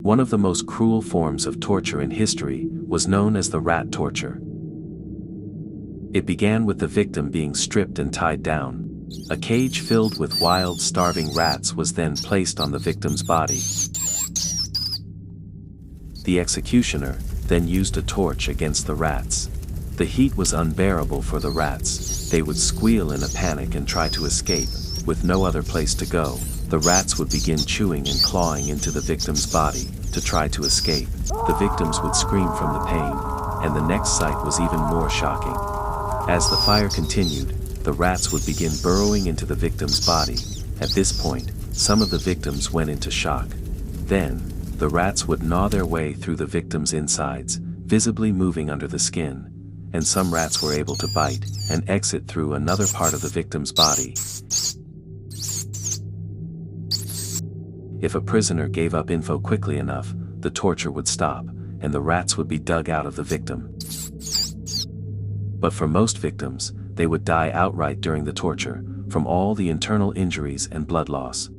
One of the most cruel forms of torture in history was known as the rat torture. It began with the victim being stripped and tied down. A cage filled with wild, starving rats was then placed on the victim's body. The executioner then used a torch against the rats. The heat was unbearable for the rats. They would squeal in a panic and try to escape. With no other place to go, the rats would begin chewing and clawing into the victim's body to try to escape. The victims would scream from the pain, and the next sight was even more shocking. As the fire continued, the rats would begin burrowing into the victim's body. At this point, some of the victims went into shock. Then, the rats would gnaw their way through the victim's insides, visibly moving under the skin, and some rats were able to bite and exit through another part of the victim's body. If a prisoner gave up info quickly enough, the torture would stop, and the rats would be dug out of the victim. But for most victims, they would die outright during the torture, from all the internal injuries and blood loss.